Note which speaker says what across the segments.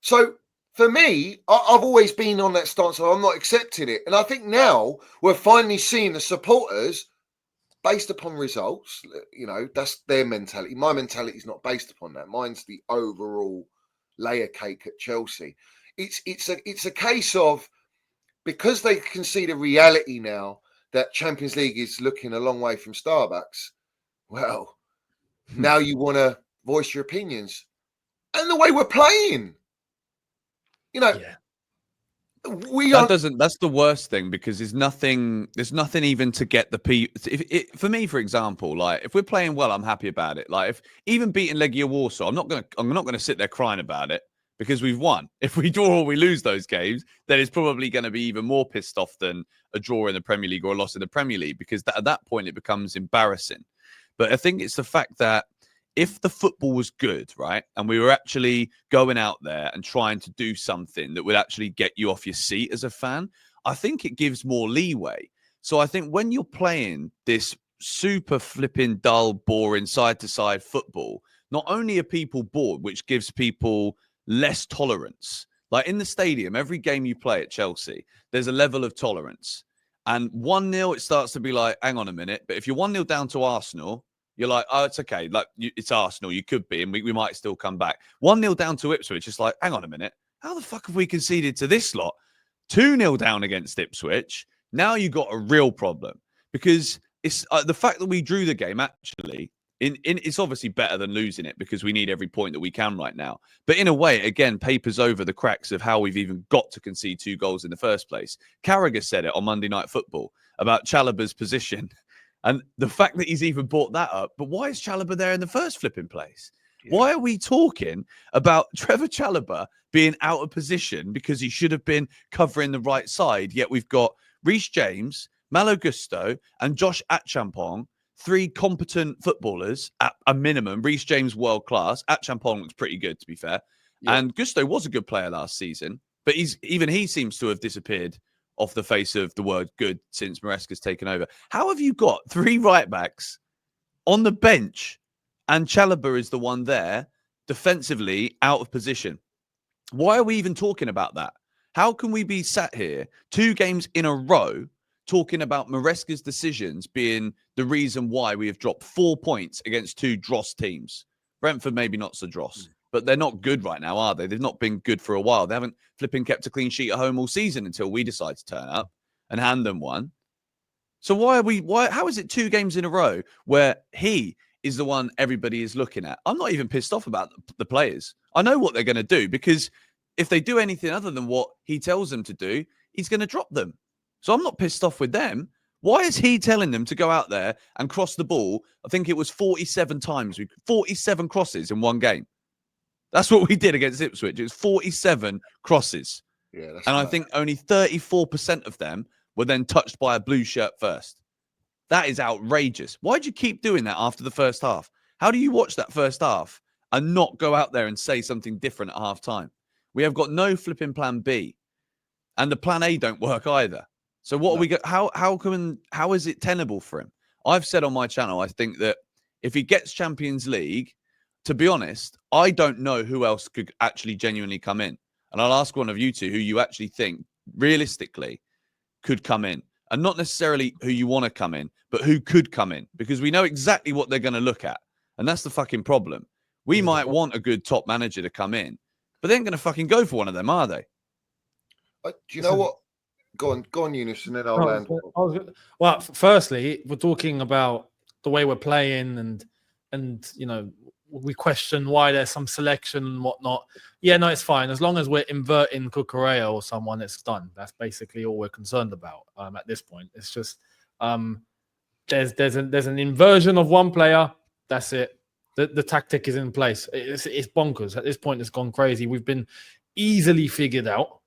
Speaker 1: So for me, I've always been on that stance, so I'm not accepting it. And I think now we're finally seeing the supporters based upon results. That's their mentality. My mentality is not based upon that. Mine's the overall layer cake at Chelsea. It's a case of, because they can see the reality now that Champions League is looking a long way from Starbucks. Well, now you want to voice your opinions, and the way we're playing,
Speaker 2: Yeah.
Speaker 3: That's the worst thing, because there's nothing even to get the people. For me, for example, like if we're playing well, I'm happy about it. Like if even beating Legia Warsaw, I'm not gonna sit there crying about it because we've won. If we draw or we lose those games, then it's probably going to be even more pissed off than a draw in the Premier League or a loss in the Premier League, because at that point it becomes embarrassing. But I think it's the fact that if the football was good, right, and we were actually going out there and trying to do something that would actually get you off your seat as a fan, I think it gives more leeway. So I think when you're playing this super flipping dull, boring side-to-side football, not only are people bored, which gives people less tolerance. Like in the stadium, every game you play at Chelsea, there's a level of tolerance. And 1-0, it starts to be like, hang on a minute. But if you're 1-0 down to Arsenal, you're like, oh, it's okay. Like, it's Arsenal. You could be, and we might still come back. 1-0 down to Ipswich. It's like, hang on a minute. How the fuck have we conceded to this lot? 2-0 down against Ipswich. Now you got a real problem, because it's the fact that we drew the game, actually, it's obviously better than losing it, because we need every point that we can right now. But in a way, again, papers over the cracks of how we've even got to concede 2 goals in the first place. Carragher said it on Monday Night Football about Chalobah's position. And the fact that he's even brought that up, but why is Chalobah there in the first flipping place? Yeah. Why are we talking about Trevor Chalobah being out of position because he should have been covering the right side? Yet we've got Reece James, Malo Gusto, and Josh Achampong, 3 competent footballers at a minimum. Reece James, world class. Achampong looks pretty good, to be fair. Yeah. And Gusto was a good player last season, but he seems to have disappeared off the face of the word good since Maresca's taken over. How have you got 3 right backs on the bench and Chalobah is the one there defensively out of position? Why are we even talking about that? How can we be sat here 2 games in a row talking about Maresca's decisions being the reason why we have dropped 4 points against 2 dross teams? Brentford maybe not so dross. But they're not good right now, are they? They've not been good for a while. They haven't flipping kept a clean sheet at home all season until we decide to turn up and hand them one. So how is it 2 games in a row where he is the one everybody is looking at? I'm not even pissed off about the players. I know what they're going to do, because if they do anything other than what he tells them to do, he's going to drop them. So I'm not pissed off with them. Why is he telling them to go out there and cross the ball? I think it was 47 times, 47 crosses in one game. That's what we did against Ipswich. It was 47 crosses. Yeah, and I think only 34% of them were then touched by a blue shirt first. That is outrageous. Why'd you keep doing that after the first half? How do you watch that first half and not go out there and say something different at half time? We have got no flipping plan B. And the plan A don't work either. So what are we got? How is it tenable for him? I've said on my channel, I think that if he gets Champions League, to be honest, I don't know who else could actually genuinely come in. And I'll ask one of you two who you actually think realistically could come in. And not necessarily who you want to come in, but who could come in. Because we know exactly what they're going to look at. And that's the fucking problem. We might want a good top manager to come in, but they ain't going to fucking go for one of them, are they?
Speaker 1: Do you know what? Go on, Eunice, and then I'll land.
Speaker 2: Well, firstly, we're talking about the way we're playing and we question why there's some selection and whatnot. Yeah, no, it's fine. As long as we're inverting Cucurella or someone, it's done. That's basically all we're concerned about at this point. It's just there's an inversion of one player. That's it. The tactic is in place. It's bonkers. At this point, it's gone crazy. We've been easily figured out.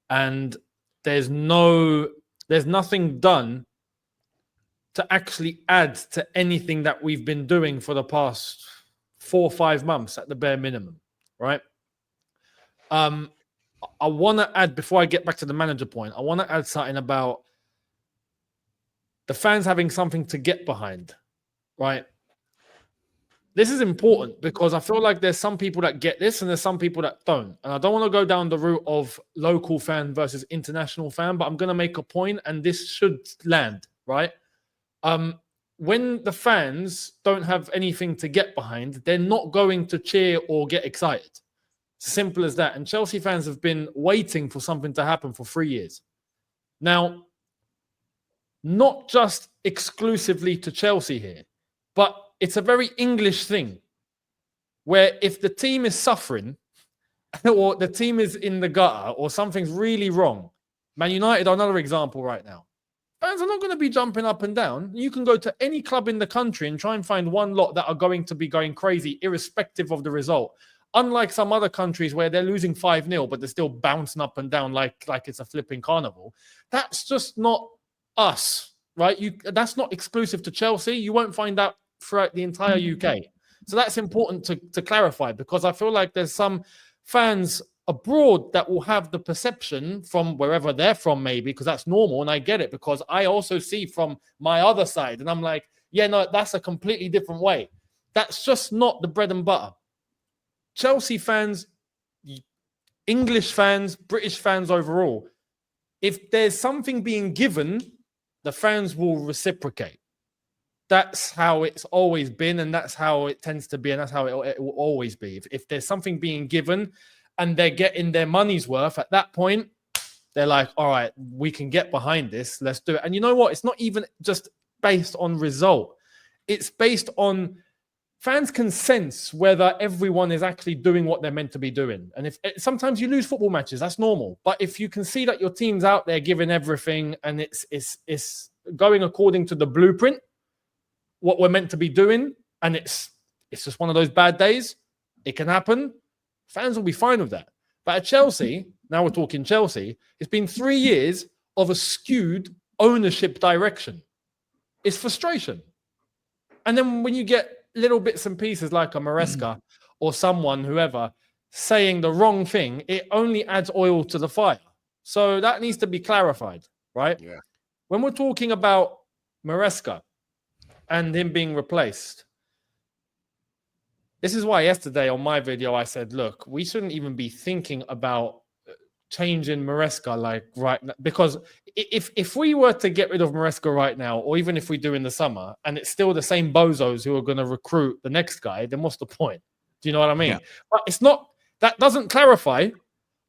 Speaker 2: And there's nothing done to actually add to anything that we've been doing for the past 4 or 5 months at the bare minimum, right? I want to add, before I get back to the manager point, I want to add something about the fans having something to get behind, right? This is important because I feel like there's some people that get this and there's some people that don't. And I don't want to go down the route of local fan versus international fan, but I'm going to make a point and this should land, right? When the fans don't have anything to get behind, they're not going to cheer or get excited. It's simple as that. And Chelsea fans have been waiting for something to happen for 3 years. Now, not just exclusively to Chelsea here, but it's a very English thing where if the team is suffering or the team is in the gutter or something's really wrong, Man United are another example right now. Fans are not going to be jumping up and down. You can go to any club in the country and try and find one lot that are going to be going crazy irrespective of the result. Unlike some other countries where they're losing 5-0, but they're still bouncing up and down like it's a flipping carnival. That's just not us, right? That's not exclusive to Chelsea. You won't find that throughout the entire UK. So that's important to clarify because I feel like there's some fans abroad that will have the perception from wherever they're from, maybe, because that's normal. And I get it because I also see from my other side. And I'm like, yeah, no, that's a completely different way. That's just not the bread and butter. Chelsea fans, English fans, British fans overall, if there's something being given, the fans will reciprocate. That's how it's always been, and that's how it tends to be, and that's how it will always be. If there's something being given and they're getting their money's worth, at that point, they're like, all right, we can get behind this. Let's do it. And you know what? It's not even just based on result. It's based on fans can sense whether everyone is actually doing what they're meant to be doing. And if sometimes you lose football matches, that's normal. But if you can see that your team's out there giving everything and it's going according to the blueprint, what we're meant to be doing, and it's just one of those bad days, it can happen. Fans will be fine with that. But at Chelsea, now we're talking Chelsea, it's been 3 years of a skewed ownership direction. It's frustration. And then when you get little bits and pieces like a Maresca or someone, whoever, saying the wrong thing, it only adds oil to the fire. So that needs to be clarified, right?
Speaker 1: Yeah.
Speaker 2: When we're talking about Maresca and him being replaced, this is why yesterday on my video I said, look, we shouldn't even be thinking about changing Maresca like right now, because if we were to get rid of Maresca right now, or even if we do in the summer, and it's still the same bozos who are going to recruit the next guy, then what's the point? Do you know what I mean?
Speaker 3: Yeah.
Speaker 2: But it's not, that doesn't clarify,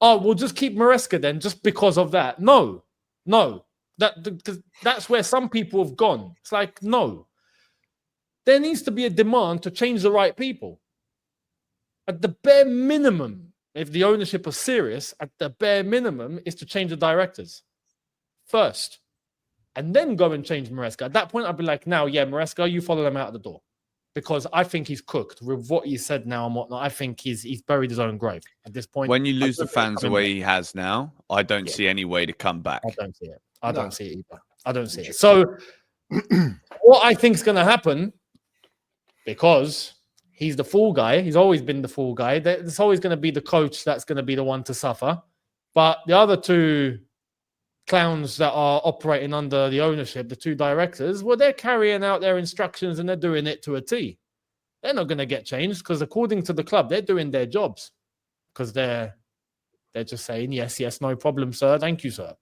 Speaker 2: oh, we'll just keep Maresca then just because of that. No, that's where some people have gone. It's like, no. There needs to be a demand to change the right people. At the bare minimum, if the ownership is serious, at the bare minimum is to change the directors first and then go and change Maresca. At that point, I'd be like, now, yeah, Maresca, you follow them out of the door because I think he's cooked with what he said now and whatnot. I think he's buried his own grave at this point.
Speaker 3: When you lose the fans the way he has now, I don't see any way to come back.
Speaker 2: I don't see it. I don't see it either. I don't see it. So what I think is going to happen, because he's the fool guy. He's always been the fool guy. There's always going to be the coach that's going to be the one to suffer. But the other two clowns that are operating under the ownership, the two directors, well, they're carrying out their instructions and they're doing it to a T. They're not going to get changed because according to the club, they're doing their jobs because they're just saying, yes, no problem, sir. Thank you, sir.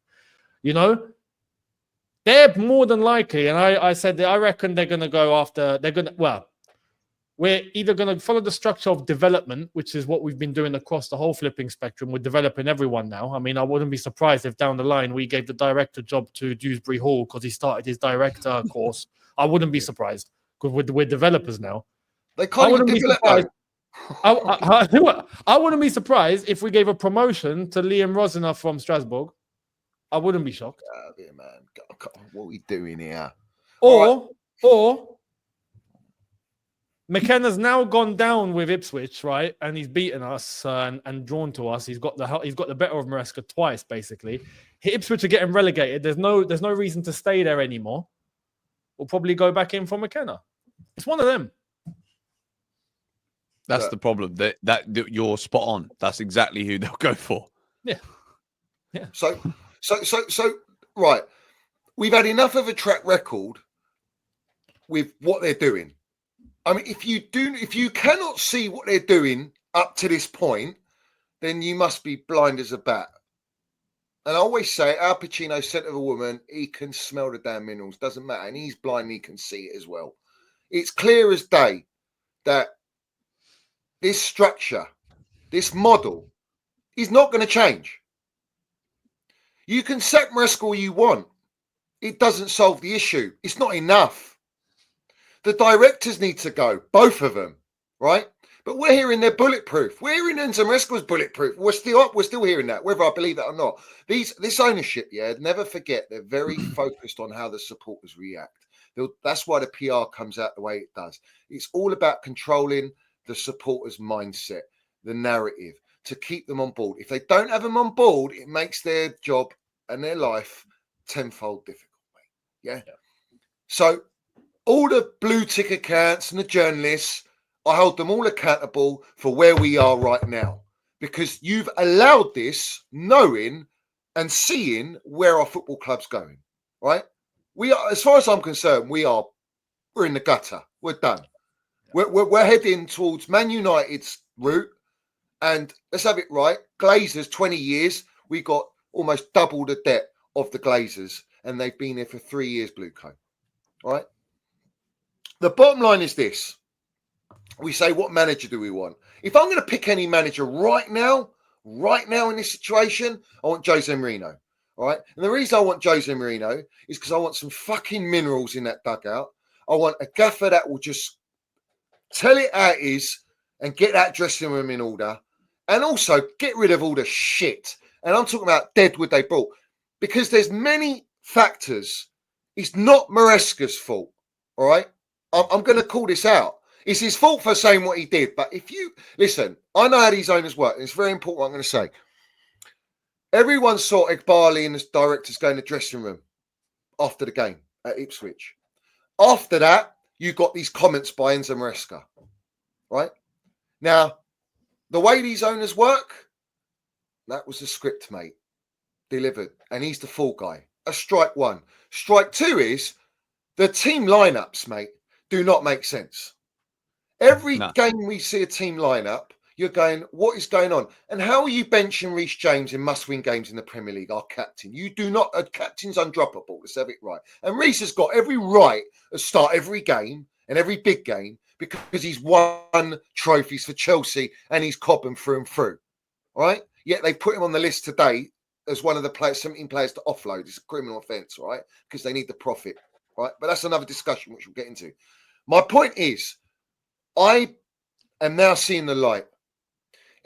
Speaker 2: You know, they're more than likely, and I said that I reckon they're going to go after, we're either going to follow the structure of development, which is what we've been doing across the whole flipping spectrum. We're developing everyone now. I mean, I wouldn't be surprised if down the line we gave the director job to Dewsbury Hall because he started his director course. I wouldn't be surprised because we're developers now.
Speaker 1: They can't even develop.
Speaker 2: I wouldn't be surprised if we gave a promotion to Liam Rosiner from Strasbourg. I wouldn't be shocked.
Speaker 1: Yeah, man. What are we doing here?
Speaker 2: Or McKenna's now gone down with Ipswich, right? And he's beaten us and drawn to us. He's got the better of Maresca twice, basically. Ipswich are getting relegated. There's no reason to stay there anymore. We'll probably go back in for McKenna. It's one of them.
Speaker 3: That's the problem. That you're spot on. That's exactly who they'll go for.
Speaker 2: Yeah.
Speaker 1: So, right. We've had enough of a track record with what they're doing. I mean, if you cannot see what they're doing up to this point, then you must be blind as a bat. And I always say, Al Pacino said to the woman, he can smell the damn minerals, doesn't matter. And he's blind, and he can see it as well. It's clear as day that this structure, this model, is not going to change. You can sack Maresca all you want. It doesn't solve the issue. It's not enough. The directors need to go, both of them, right? But we're hearing they're bulletproof. We're hearing Enzo Maresca's bulletproof. We're still hearing that, whether I believe that or not. This ownership, never forget, they're very focused on how the supporters react. That's why the PR comes out the way it does. It's all about controlling the supporters' mindset, the narrative, to keep them on board. If they don't have them on board, it makes their job and their life tenfold difficult. Yeah. So all the blue tick accounts and the journalists, I hold them all accountable for where we are right now, because you've allowed this, knowing and seeing where our football club's going. Right? We are, as far as I'm concerned, we're in the gutter. We're done. We're heading towards Man United's route, and let's have it right. Glazers, 20 years, we got almost double the debt of the Glazers, and they've been there for 3 years, Blueco. Right? The bottom line is this. We say, what manager do we want? If I'm going to pick any manager right now in this situation, I want Jose Mourinho. All right. And the reason I want Jose Mourinho is because I want some fucking minerals in that dugout. I want a gaffer that will just tell it how it is and get that dressing room in order. And also get rid of all the shit. And I'm talking about deadwood they brought. Because there's many factors. It's not Maresca's fault. All right. I'm going to call this out. It's his fault for saying what he did. But if you listen, I know how these owners work. And it's very important what I'm going to say. Everyone saw Egbali and the directors go in the dressing room after the game at Ipswich. After that, you got these comments by Enzo Maresca. Right? Now, the way these owners work, that was the script, mate. Delivered. And he's the fall guy. A strike one. Strike two is the team lineups, mate, do not make sense. Every game we see a team lineup, you're going, what is going on? And how are you benching Reece James in must-win games in the Premier League, our captain? You do not, a captain's undroppable, let's have it right. And Reece has got every right to start every game and every big game because he's won trophies for Chelsea and he's Cobham through and through, all right? Yet they put him on the list today as one of the players, 17 players to offload. It's a criminal offence, all right? Because they need the profit, right? But that's another discussion which we'll get into. My point is, I am now seeing the light.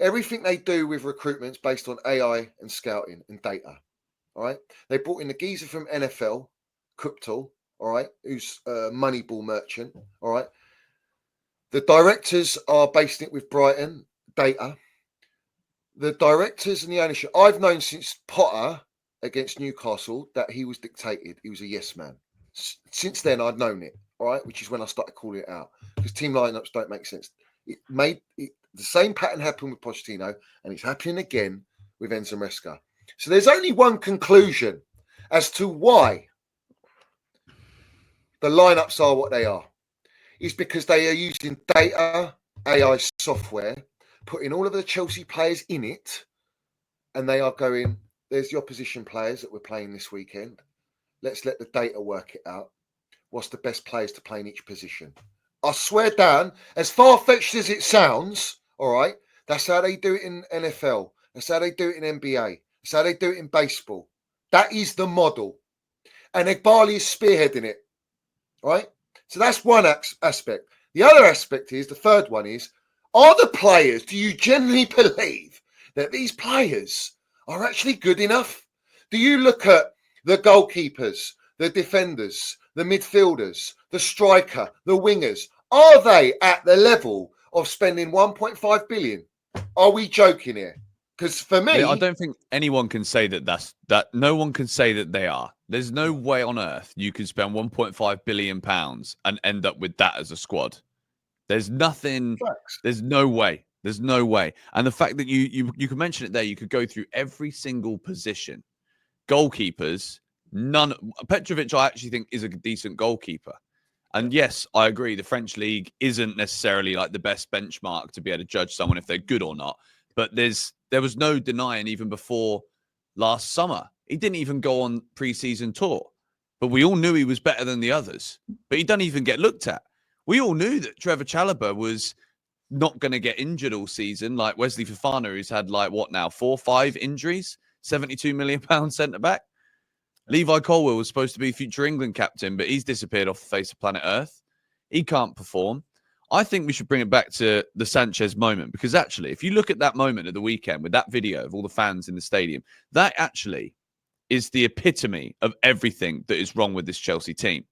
Speaker 1: Everything they do with recruitment is based on AI and scouting and data. All right. They brought in the geezer from NFL, Kuptal, all right, who's a Moneyball merchant. All right. The directors are basing it with Brighton data. The directors and the ownership, I've known since Potter against Newcastle that he was dictated. He was a yes man. Since then, I'd known it. All right, which is when I started calling it out because team lineups don't make sense. The same pattern happened with Pochettino, and it's happening again with Enzo Maresca. So there's only one conclusion as to why the lineups are what they are. Is because they are using data, AI software, putting all of the Chelsea players in it, and they are going, there's the opposition players that we're playing this weekend. Let's let the data work it out. What's the best players to play in each position? I swear down, as far-fetched as it sounds, all right, that's how they do it in NFL. That's how they do it in NBA. That's how they do it in baseball. That is the model. And Egbali is spearheading it, right? So that's one aspect. The other aspect is, the third one is, are the players, do you genuinely believe that these players are actually good enough? Do you look at the goalkeepers, the defenders, the midfielders, the striker, the wingers? Are they at the level of spending 1.5 billion? Are we joking here? Because for me,
Speaker 3: I don't think anyone can say that. No one can say that they are. There's no way on earth you can spend 1.5 billion pounds and end up with that as a squad. There's nothing.
Speaker 1: Facts.
Speaker 3: There's no way. There's no way. And the fact that you can mention it there, you could go through every single position. Goalkeepers, none. Petrovic, I actually think, is a decent goalkeeper. And yes, I agree. The French league isn't necessarily like the best benchmark to be able to judge someone if they're good or not. But there was no denying even before last summer. He didn't even go on pre-season tour, but we all knew he was better than the others. But he doesn't even get looked at. We all knew that Trevor Chalobah was not going to get injured all season, like Wesley Fofana, who's had like what now 4 or 5 injuries, £72 million centre back. Levi Colwill was supposed to be future England captain, but he's disappeared off the face of planet Earth. He can't perform. I think we should bring it back to the Sanchez moment, because actually, if you look at that moment at the weekend with that video of all the fans in the stadium, that actually is the epitome of everything that is wrong with this Chelsea team.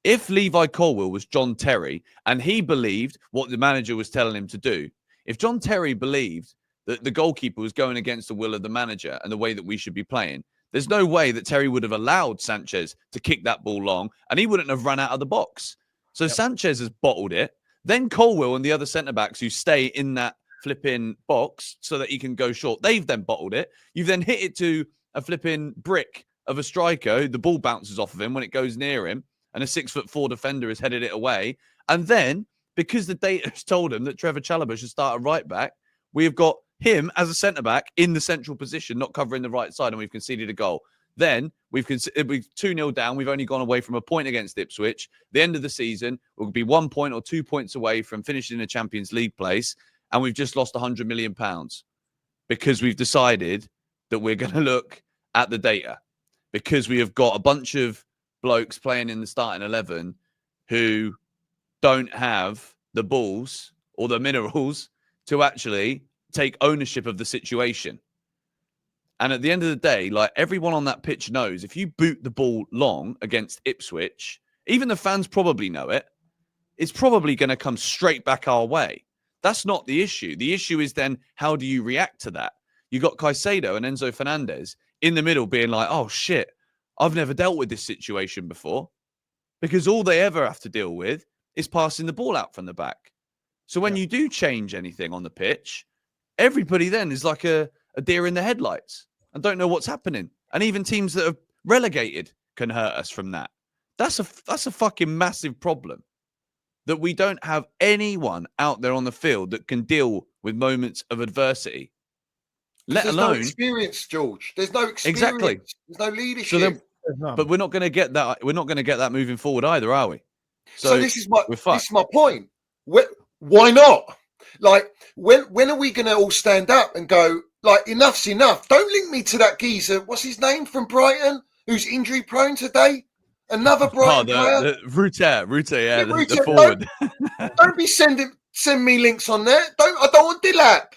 Speaker 3: If Levi Colwill was John Terry and he believed what the manager was telling him to do, if John Terry believed that the goalkeeper was going against the will of the manager and the way that we should be playing, there's no way that Terry would have allowed Sanchez to kick that ball long, and he wouldn't have run out of the box. So Sanchez has bottled it. Then Colwill and the other centre-backs who stay in that flipping box so that he can go short, they've then bottled it. You've then hit it to a flipping brick of a striker. The ball bounces off of him when it goes near him, and a 6'4" defender has headed it away. And then, because the data has told him that Trevor Chalobah should start at right back, we have got him as a centre-back in the central position, not covering the right side, and we've conceded a goal. Then we've 2-0 down. We've only gone away from a point against Ipswich. The end of the season, we'll be 1 point or 2 points away from finishing a Champions League place, and we've just lost £100 million because we've decided that we're going to look at the data, because we have got a bunch of blokes playing in the starting 11 who don't have the balls or the minerals to actually take ownership of the situation. And at the end of the day, like, everyone on that pitch knows, if you boot the ball long against Ipswich, even the fans probably know it, it's probably going to come straight back our way. That's not the issue. The issue is then, how do you react to that? You got Caicedo and Enzo Fernandez in the middle being like, oh shit, I've never dealt with this situation before, because all they ever have to deal with is passing the ball out from the back. So when you do change anything on the pitch, everybody then is like a deer in the headlights and don't know what's happening. And even teams that are relegated can hurt us from that. That's a fucking massive problem, that we don't have anyone out there on the field that can deal with moments of adversity. Let alone
Speaker 1: no experience, George. There's no experience.
Speaker 3: Exactly.
Speaker 1: There's no leadership.
Speaker 3: But we're not going to get that. We're not going to get that moving forward either, are we?
Speaker 1: So this is my point. Why not? Like, when are we going to all stand up and go, like, enough's enough? Don't link me to that geezer. What's his name from Brighton, who's injury prone today? Another Brighton player.
Speaker 3: Rute, yeah,
Speaker 1: Rute,
Speaker 3: the forward.
Speaker 1: Don't be send me links on there. I don't want Dilap.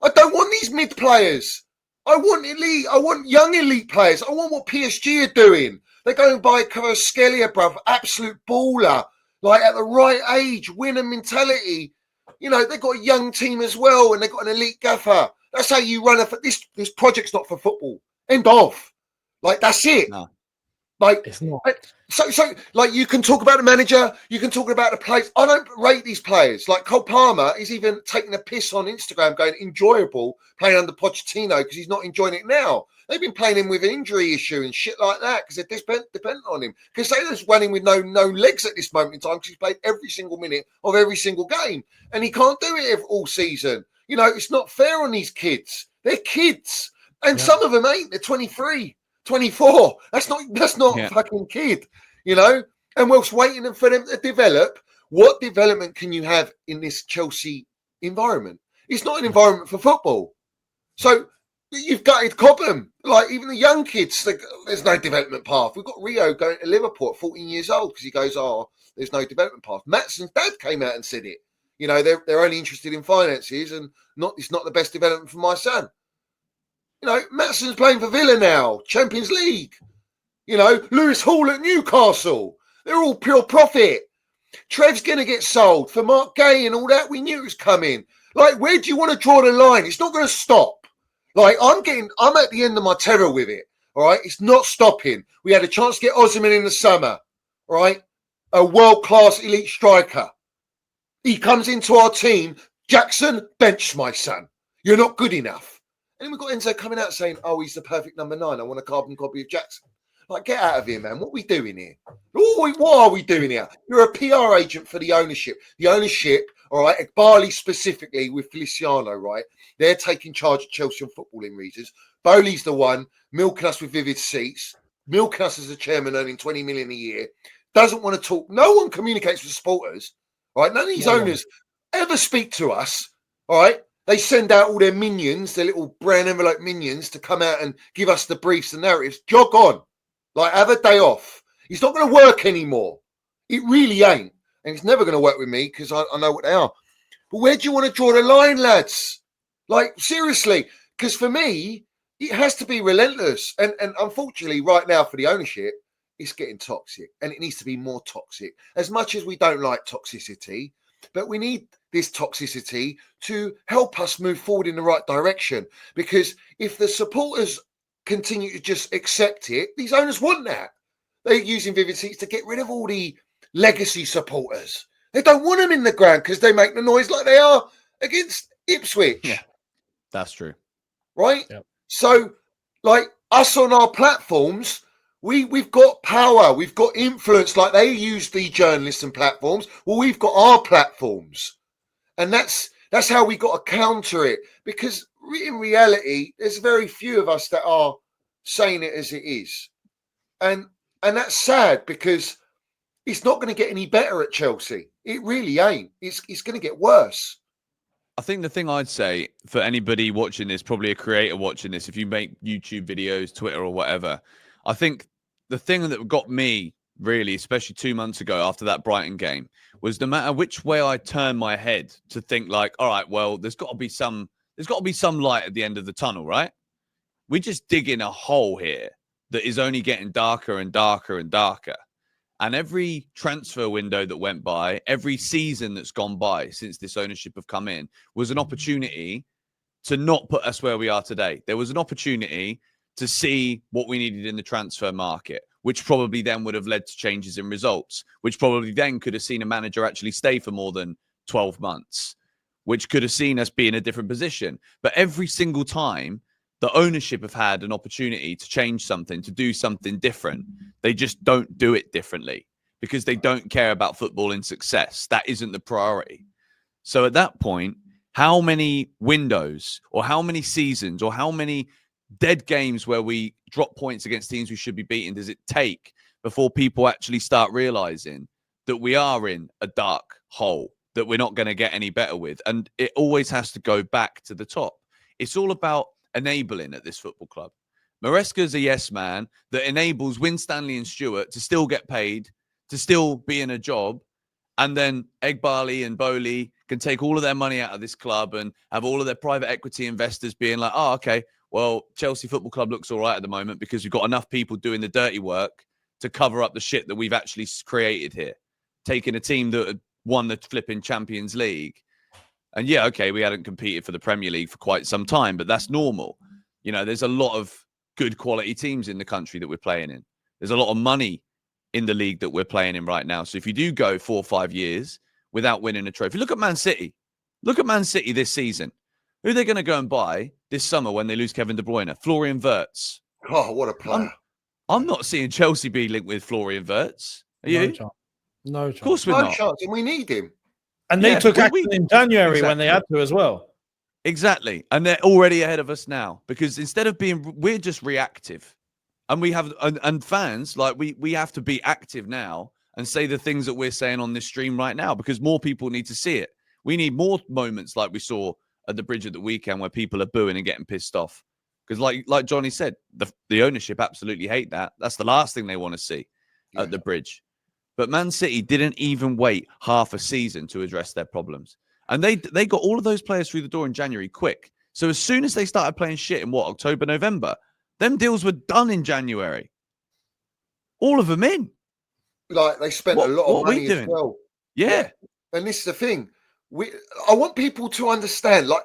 Speaker 1: I don't want these mid players. I want elite. I want young elite players. I want what PSG are doing. They're going by Kvaratskhelia, bruv, absolute baller, like at the right age, winner mentality. You know, they've got a young team as well, and they've got an elite gaffer. That's how you run this project's not for football. End of. Like, that's it.
Speaker 3: No.
Speaker 1: Like,
Speaker 2: It's not.
Speaker 1: So, like, you can talk about the manager, you can talk about the players. I don't rate these players. Like, Cole Palmer is even taking a piss on Instagram, going enjoyable playing under Pochettino because he's not enjoying it now. They've been playing him with an injury issue and shit like that because they're dependent on him. Casado's running with no legs at this moment in time because he's played every single minute of every single game, and he can't do it all season. You know, it's not fair on these kids. They're kids, and some of them ain't. They're 23. 24. That's not a fucking kid, you know. And whilst waiting for them to develop, what development can you have in this Chelsea environment? It's not an environment for football. So you've gutted Cobham. Like, even the young kids, there's no development path. We've got Rio going to Liverpool at 14 years old because he goes, oh, there's no development path. Matson's dad came out and said it. You know, they're only interested in finances and it's not the best development for my son. You know, Matson's playing for Villa now, Champions League. You know, Lewis Hall at Newcastle. They're all pure profit. Trev's going to get sold for Mark Gay and all that. We knew it was coming. Like, where do you want to draw the line? It's not going to stop. Like, I'm at the end of my terror with it. All right, it's not stopping. We had a chance to get Osimhen in the summer. All right, a world-class elite striker. He comes into our team. Jackson, bench my son. You're not good enough. And then we've got Enzo coming out saying, oh, he's the perfect number 9. I want a carbon copy of Jackson. Like, get out of here, man. What are we doing here? What are we doing here? You're a PR agent for the ownership. The ownership, all right, Barley specifically with Feliciano, right? They're taking charge of Chelsea on footballing reasons. Bowley's the one milking us with vivid seats, milking us as a chairman earning 20 million a year. Doesn't want to talk. No one communicates with supporters, all right? None of these owners ever speak to us, all right? They send out all their minions, their little brown envelope minions, to come out and give us the briefs and narratives. Jog on. Like, have a day off. It's not going to work anymore. It really ain't. And it's never going to work with me because I know what they are. But where do you want to draw the line, lads? Like, seriously. Because for me, it has to be relentless. And unfortunately, right now for the ownership, it's getting toxic. And it needs to be more toxic. As much as we don't like toxicity, but we need this toxicity to help us move forward in the right direction. Because if the supporters continue to just accept it, these owners want that. They're using vivid seats to get rid of all the legacy supporters. They don't want them in the ground because they make the noise like they are against Ipswich.
Speaker 3: Yeah, that's true.
Speaker 1: Right?
Speaker 2: Yep.
Speaker 1: So, like, us on our platforms, we've got power, we've got influence. Like, they use the journalists and platforms. Well, we've got our platforms. And that's how we got to counter it. Because in reality, there's very few of us that are saying it as it is. And that's sad because it's not going to get any better at Chelsea. It really ain't. It's going to get worse.
Speaker 3: I think the thing I'd say for anybody watching this, probably a creator watching this, if you make YouTube videos, Twitter or whatever, I think the thing that got me really, especially 2 months ago after that Brighton game, was no matter which way I turn my head to think like, all right, well, there's got to be some light at the end of the tunnel, right? We just dig in a hole here that is only getting darker and darker and darker. And every transfer window that went by, every season that's gone by since this ownership have come in was an opportunity to not put us where we are today. There was an opportunity to see what we needed in the transfer market, which probably then would have led to changes in results, which probably then could have seen a manager actually stay for more than 12 months, which could have seen us be in a different position. But every single time, the ownership have had an opportunity to change something, to do something different. They just don't do it differently because they don't care about football and success. That isn't the priority. So at that point, how many windows or how many seasons or how many dead games where we drop points against teams we should be beating does it take before people actually start realizing that we are in a dark hole that we're not going to get any better with? And it always has to go back to the top. It's all about enabling at this football club. Maresca's a yes man that enables Winstanley and Stewart to still get paid, to still be in a job, and then Egbarley and Bowley can take all of their money out of this club and have all of their private equity investors being like, oh, okay, well, Chelsea Football Club looks all right at the moment because we've got enough people doing the dirty work to cover up the shit that we've actually created here. Taking a team that had won the flipping Champions League. And yeah, okay, we hadn't competed for the Premier League for quite some time, but that's normal. You know, there's a lot of good quality teams in the country that we're playing in. There's a lot of money in the league that we're playing in right now. So if you do go 4 or 5 years without winning a trophy, look at Man City. Look at Man City this season. Who are they going to go and buy this summer when they lose Kevin De Bruyne? Florian Wirtz.
Speaker 1: Oh, what a player.
Speaker 3: I'm not seeing Chelsea be linked with Florian Wirtz. Are you?
Speaker 2: No chance. No chance.
Speaker 3: Of course we're
Speaker 1: No
Speaker 3: not.
Speaker 1: chance, and we need him.
Speaker 2: And they took action in January when they had
Speaker 3: Exactly.
Speaker 2: to as well.
Speaker 3: Exactly. And they're already ahead of us now because instead of we're just reactive. And we have, and fans, like we have to be active now and say the things that we're saying on this stream right now because more people need to see it. We need more moments like we saw at the bridge at the weekend where people are booing and getting pissed off. Because like Johnny said, the ownership absolutely hate that. That's the last thing they want to see at the bridge. But Man City didn't even wait half a season to address their problems. And they got all of those players through the door in January quick. So as soon as they started playing shit in October, November, them deals were done in January. All of them in.
Speaker 1: Like, they spent a lot of money as well.
Speaker 3: Yeah.
Speaker 1: And this is the thing. I want people to understand, like,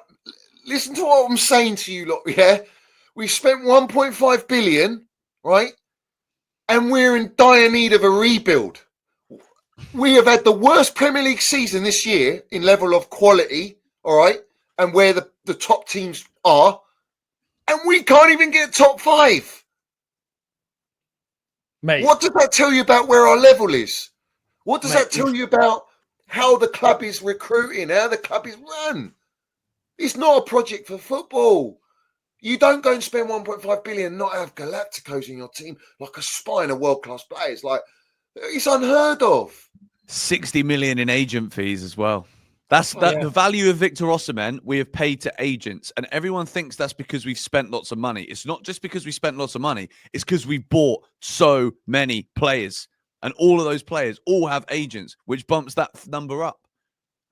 Speaker 1: listen to what I'm saying to you lot, yeah? We spent 1.5 billion, right? And we're in dire need of a rebuild. We have had the worst Premier League season this year in level of quality, all right? And where the top teams are. And we can't even get top 5.
Speaker 2: mate.
Speaker 1: What does that tell you about where our level is? What does
Speaker 2: Mate,
Speaker 1: that tell you about how the club is recruiting, how the club is run? It's not a project for football. You don't go and spend 1.5 billion and not have Galacticos in your team like a spine of world-class players. Like, it's unheard of.
Speaker 3: 60 million in agent fees as well. That's
Speaker 1: Yeah.
Speaker 3: the value of Victor Osimhen we have paid to agents, and everyone thinks that's because we've spent lots of money. It's not just because we spent lots of money, it's because we bought so many players, and all of those players all have agents, which bumps that number up.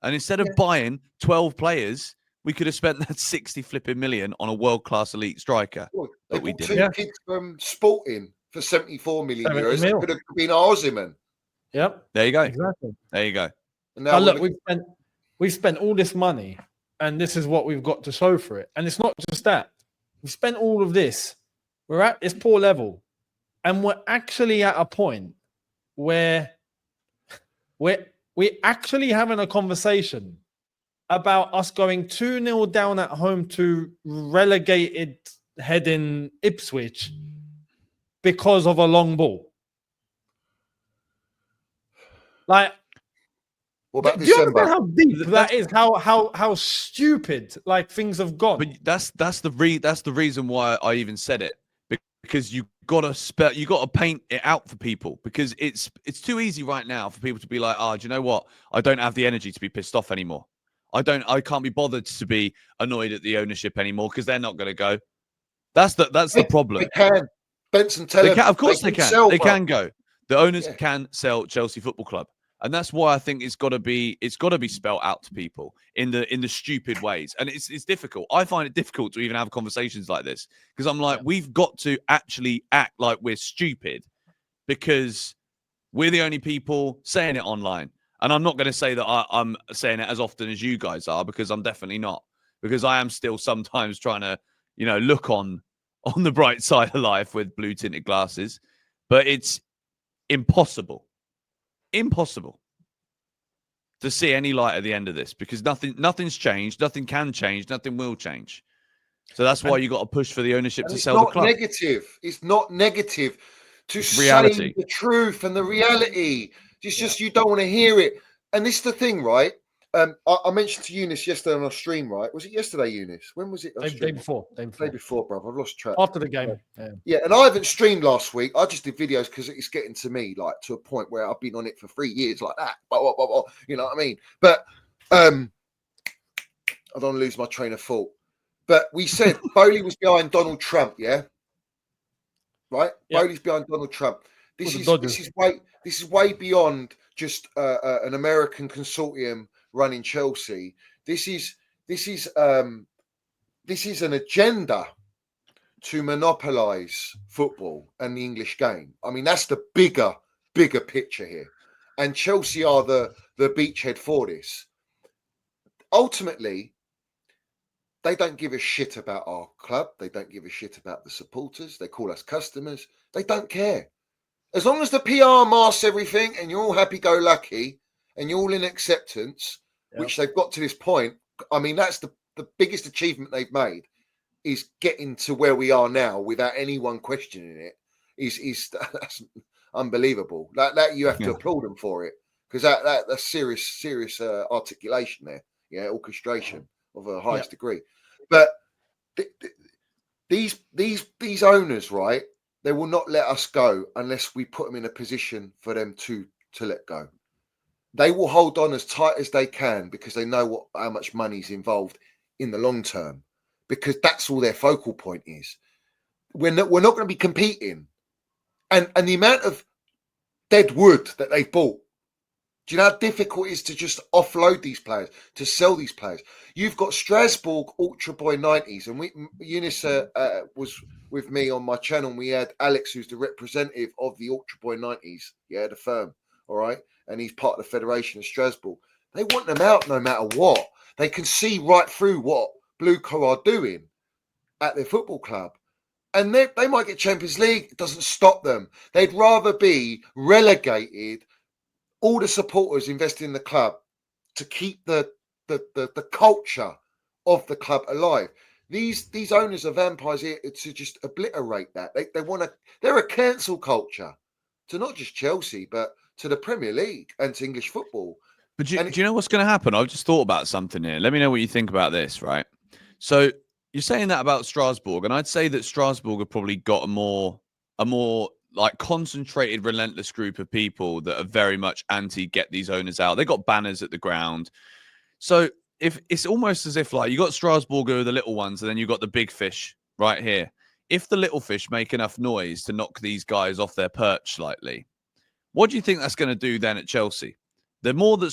Speaker 3: And instead of buying 12 players, we could have spent that 60 flipping million on a world-class elite striker.
Speaker 1: Well, they
Speaker 3: But we
Speaker 1: bought
Speaker 3: didn't.
Speaker 1: two kids from Sporting for 74 million
Speaker 2: 70
Speaker 1: euros.
Speaker 2: mil.
Speaker 1: That could have been Osimhen.
Speaker 2: Yep.
Speaker 3: There you go.
Speaker 2: Exactly.
Speaker 3: There you go.
Speaker 1: And
Speaker 2: Now look,
Speaker 1: we're-
Speaker 2: we've spent all this money, and this is what we've got to show for it. And it's not just that. We've spent all of this. We're at this poor level, and we're actually at a point where we're actually having a conversation about us going 2-0 down at home to relegated heading Ipswich because of a long ball. Like,
Speaker 1: What about
Speaker 2: do you
Speaker 1: December?
Speaker 2: understand how deep
Speaker 3: That's-
Speaker 2: that is? How stupid like things have gone.
Speaker 3: But that's the reason why I even said it, because you gotta paint it out for people, because it's too easy right now for people to be like, do you know what? I don't have the energy to be pissed off anymore. I can't be bothered to be annoyed at the ownership anymore because they're not going to go. That's the problem.
Speaker 1: They can. Benson, tell them.
Speaker 3: Of course they can.
Speaker 1: sell
Speaker 3: They
Speaker 1: well.
Speaker 3: can go. The owners can sell Chelsea Football Club, and that's why I think it's got to be spelled out to people in the stupid ways. And it's difficult. I find it difficult to even have conversations like this because I'm like, we've got to actually act like we're stupid because we're the only people saying it online. And I'm not going to say that I'm saying it as often as you guys are, because I'm definitely not. Because I am still sometimes trying to, look on the bright side of life with blue tinted glasses. But it's impossible to see any light at the end of this, because nothing's changed, nothing can change, nothing will change. So that's why you got to push for the ownership to sell the club.
Speaker 1: It's not negative to say
Speaker 3: reality.
Speaker 1: the truth and the reality. It's just you don't want to hear it. And this is the thing, right? I mentioned to Eunice yesterday on our stream, right? Was it yesterday, Eunice? When was it?
Speaker 2: Day before,
Speaker 1: Day before, bro. I've lost track.
Speaker 2: after the game.
Speaker 1: Yeah, and I haven't streamed last week. I just did videos because it's getting to me, like, to a point where I've been on it for 3 years, like that. You know what I mean? But I don't want to lose my train of thought. But we said Bowley was behind Donald Trump, yeah? Right?
Speaker 2: Yeah.
Speaker 1: Bowley's behind Donald Trump. This
Speaker 2: the Dodgers.
Speaker 1: is way beyond just an American consortium running Chelsea. This is an agenda to monopolize football and the English game. I mean, that's the bigger picture here. And Chelsea are the beachhead for this. Ultimately, they don't give a shit about our club. They don't give a shit about the supporters. They call us customers. They don't care. As long as the PR masks everything and you're all happy-go-lucky and you're all in acceptance, which they've got to this point, I mean, that's the biggest achievement they've made, is getting to where we are now without anyone questioning it. That's unbelievable. That you have to applaud them for it, because that's serious articulation there. Yeah, orchestration of a highest degree. But these owners, right? They will not let us go unless we put them in a position for them to let go. They will hold on as tight as they can because they know how much money is involved in the long term, because that's all their focal point is. We're not going to be competing, and the amount of dead wood that they've bought. Do you know how difficult it is to just offload these players, to sell these players? You've got Strasbourg Ultra Boy 90s, and Eunice was with me on my channel. And we had Alex, who's the representative of the Ultra Boy 90s, the firm, all right? And he's part of the Federation of Strasbourg. They want them out no matter what. They can see right through what Blueco are doing at their football club. And they might get Champions League. It doesn't stop them. They'd rather be relegated, all the supporters investing in the club, to keep the culture of the club alive. These owners are vampires here to just obliterate that. They want to. They're a cancel culture. to not just Chelsea, but to the Premier League and to English football.
Speaker 3: But do
Speaker 1: And
Speaker 3: you know what's going to happen? I've just thought about something here. Let me know what you think about this, right? So you're saying that about Strasbourg, and I'd say that Strasbourg have probably got a more like concentrated, relentless group of people that are very much anti get these owners out. They got banners at the ground. So if it's almost as if like you got Strasbourg who are the little ones, and then you got the big fish right here. If the little fish make enough noise to knock these guys off their perch slightly, what do you think that's going to do then at Chelsea? The more that